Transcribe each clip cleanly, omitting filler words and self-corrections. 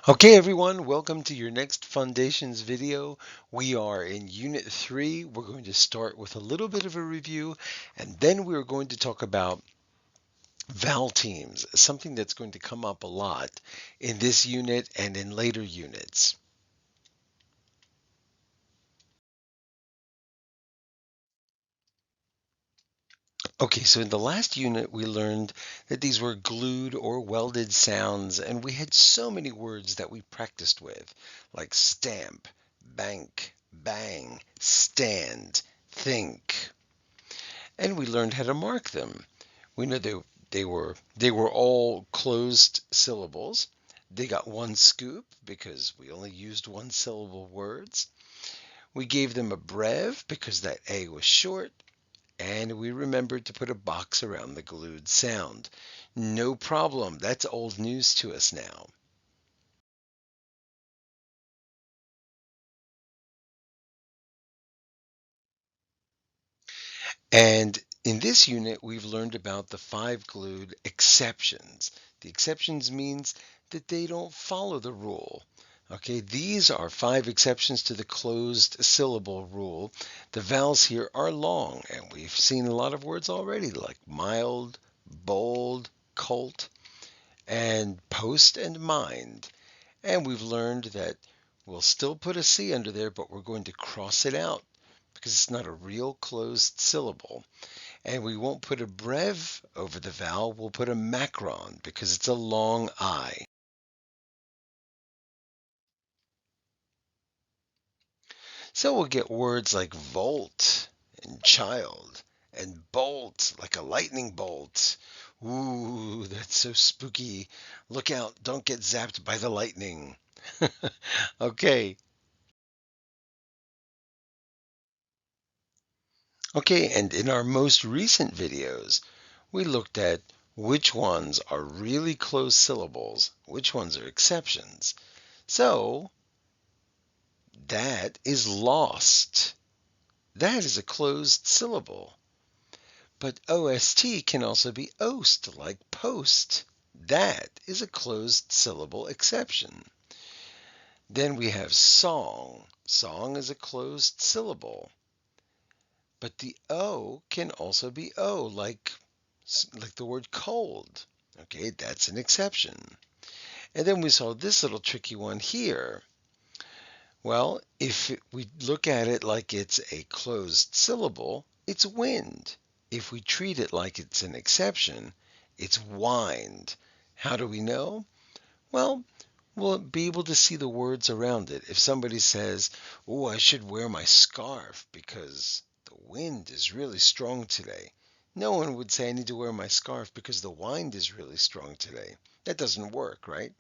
Okay, everyone, welcome to your next Foundations video. We are in Unit 3. We're going to start with a little bit of a review, and then we're going to talk about vowel teams, something that's going to come up a lot in this unit and in later units. Okay, so in the last unit, we learned that these were glued or welded sounds, and we had so many words that we practiced with, like stamp, bank, bang, stand, think. And we learned how to mark them. We know they were all closed syllables. They got one scoop because we only used one syllable words. We gave them a brev because that A was short, and we remembered to put a box around the glued sound. No problem. That's old news to us now. And in this unit, we've learned about the five glued exceptions. The exceptions means that they don't follow the rule. Okay, these are five exceptions to the closed syllable rule. The vowels here are long, and we've seen a lot of words already, like mild, bold, colt, and post and mind. And we've learned that we'll still put a C under there, but we're going to cross it out because it's not a real closed syllable. And we won't put a brev over the vowel, we'll put a macron because it's a long I. So we'll get words like volt and child and bolt, like a lightning bolt. Ooh, that's so spooky. Look out, don't get zapped by the lightning. Okay, okay, and in our most recent videos, we looked at which ones are really closed syllables, which ones are exceptions. So that is lost. That is a closed syllable. But OST can also be ost, like post. That is a closed syllable exception. Then we have song. Song is a closed syllable. But the O can also be O, like the word cold. Okay, that's an exception. And then we saw this little tricky one here. Well, if we look at it like it's a closed syllable, it's wind. If we treat it like it's an exception, it's wind. How do we know? Well, we'll be able to see the words around it. If somebody says, "Oh, I should wear my scarf because the wind is really strong today," no one would say, "I need to wear my scarf because the wind is really strong today." That doesn't work, right?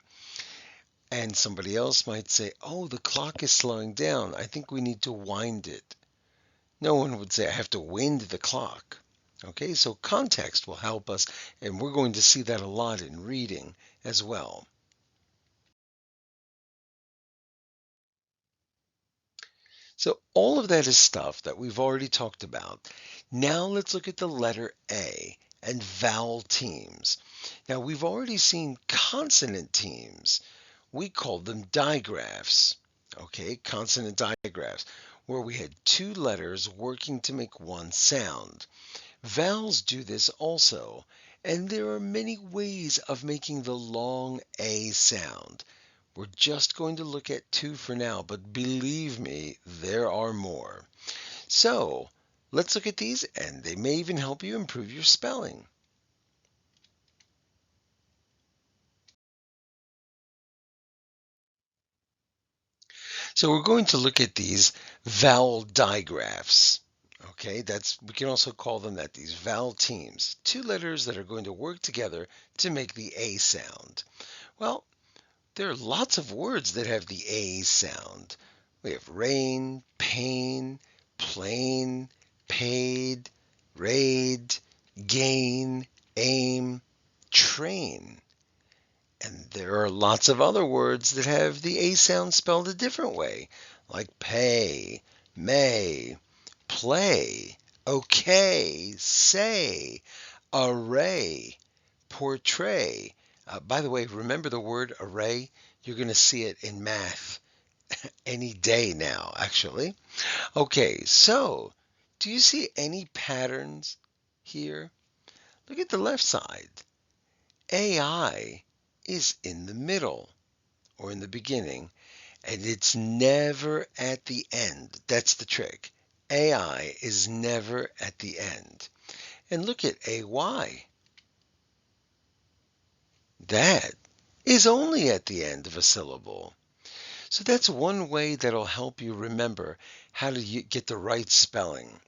And somebody else might say, "Oh, the clock is slowing down. I think we need to wind it." No one would say, "I have to wind the clock." Okay, so context will help us, and we're going to see that a lot in reading as well. So all of that is stuff that we've already talked about. Now let's look at the letter A and vowel teams. Now we've already seen consonant teams. We called them digraphs. Okay, consonant digraphs, where we had two letters working to make one sound. Vowels do this also, and there are many ways of making the long A sound. We're just going to look at two for now, but believe me, there are more. So let's look at these, and they may even help you improve your spelling. So we're going to look at these vowel digraphs. Okay, that's we can also call them that, these vowel teams. Two letters that are going to work together to make the A sound. Well, there are lots of words that have the A sound. We have rain, pain, plane, paid, raid, gain, aim, train. And there are lots of other words that have the A sound spelled a different way, like pay, may, play, okay, say, array, portray. By the way, remember the word array? You're going to see it in math any day now, actually. Okay, so do you see any patterns here? Look at the left side. AI is in the middle or in the beginning, and it's never at the end. That's the trick. AI is never at the end. And look at AY. That is only at the end of a syllable. So that's one way that'll help you remember how to get the right spelling.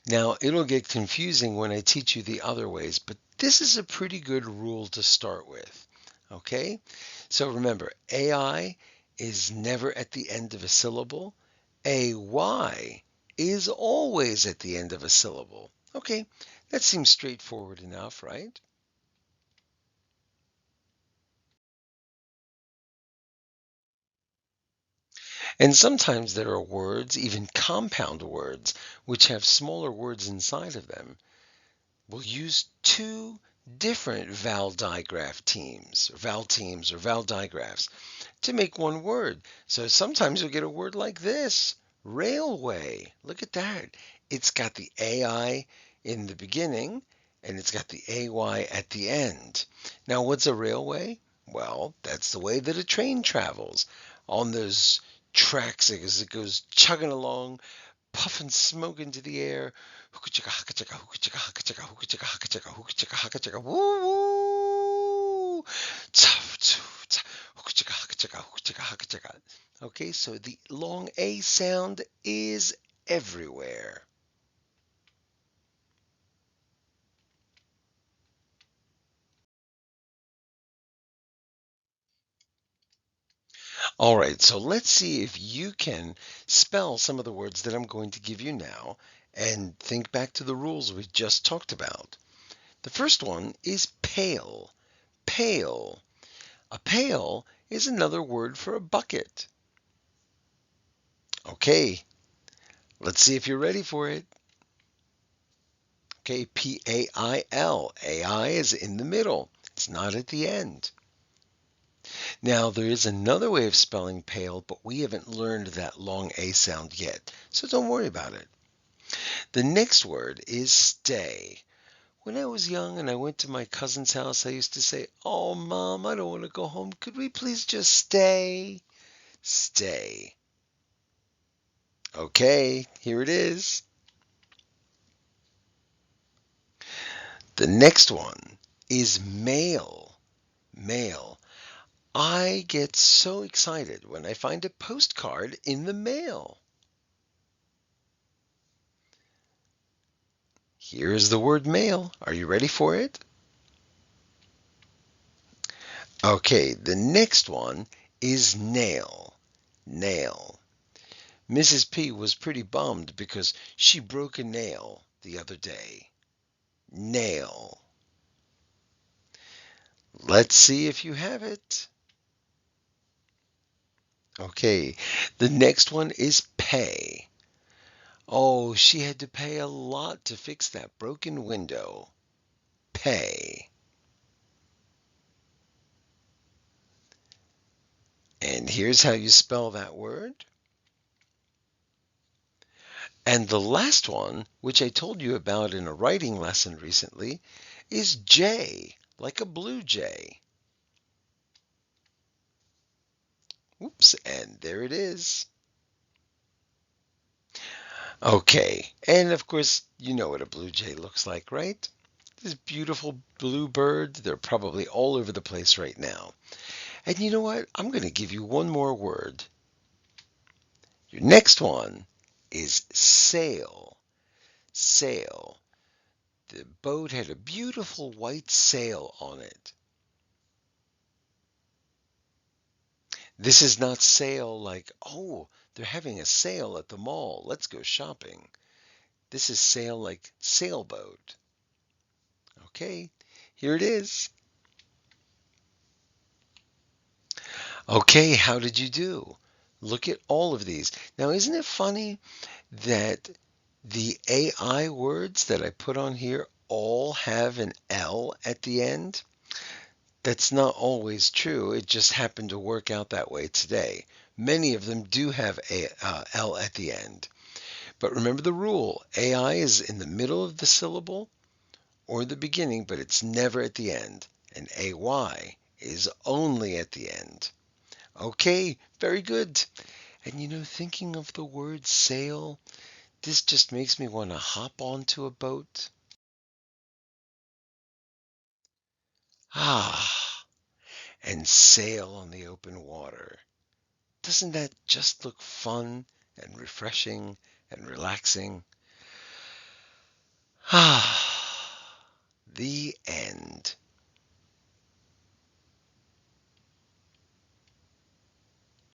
Now, it'll get confusing when I teach you the other ways, but this is a pretty good rule to start with. Okay? So remember, AI is never at the end of a syllable. AY is always at the end of a syllable. Okay, that seems straightforward enough, right? And sometimes there are words, even compound words, which have smaller words inside of them. We'll use two different vowel digraph teams, or vowel teams, or vowel digraphs to make one word. So sometimes you'll get a word like this, railway. Look at that. It's got the AI in the beginning and it's got the AY at the end. Now, what's a railway? Well, that's the way that a train travels on those tracks as it goes chugging along, puffing smoke into the air. Woo! Okay, so the long A sound is everywhere. All right, so let's see if you can spell some of the words that I'm going to give you now and think back to the rules we just talked about. The first one is pale. Pail. A pail is another word for a bucket. Okay, let's see if you're ready for it. Okay, P-A-I-L. A-I is in the middle. It's not at the end. Now, there is another way of spelling pale, but we haven't learned that long A sound yet, so don't worry about it. The next word is stay. When I was young and I went to my cousin's house, I used to say, "Oh, Mom, I don't want to go home. Could we please just stay?" Stay. Okay, here it is. The next one is mail. Mail. I get so excited when I find a postcard in the mail. Here's the word mail. Are you ready for it? Okay, the next one is nail. Nail. Mrs. P was pretty bummed because she broke a nail the other day. Nail. Let's see if you have it. Okay, the next one is pay. Oh, she had to pay a lot to fix that broken window. Pay. And here's how you spell that word. And the last one, which I told you about in a writing lesson recently, is J, like a blue jay. Oops, and there it is. Okay, and of course, you know what a blue jay looks like, right? This beautiful blue bird, they're probably all over the place right now. And you know what? I'm going to give you one more word. Your next one is sail. Sail. The boat had a beautiful white sail on it. This is not sale like, oh, they're having a sale at the mall. Let's go shopping. This is sail like sailboat. Okay, here it is. Okay, how did you do? Look at all of these. Now, isn't it funny that the AI words that I put on here all have an L at the end? That's not always true. It just happened to work out that way today. Many of them do have L at the end. But remember the rule. AI is in the middle of the syllable or the beginning, but it's never at the end. And AY is only at the end. Okay, very good. And thinking of the word sail, this just makes me want to hop onto a boat. Ah, and sail on the open water. Doesn't that just look fun and refreshing and relaxing? Ah, the end.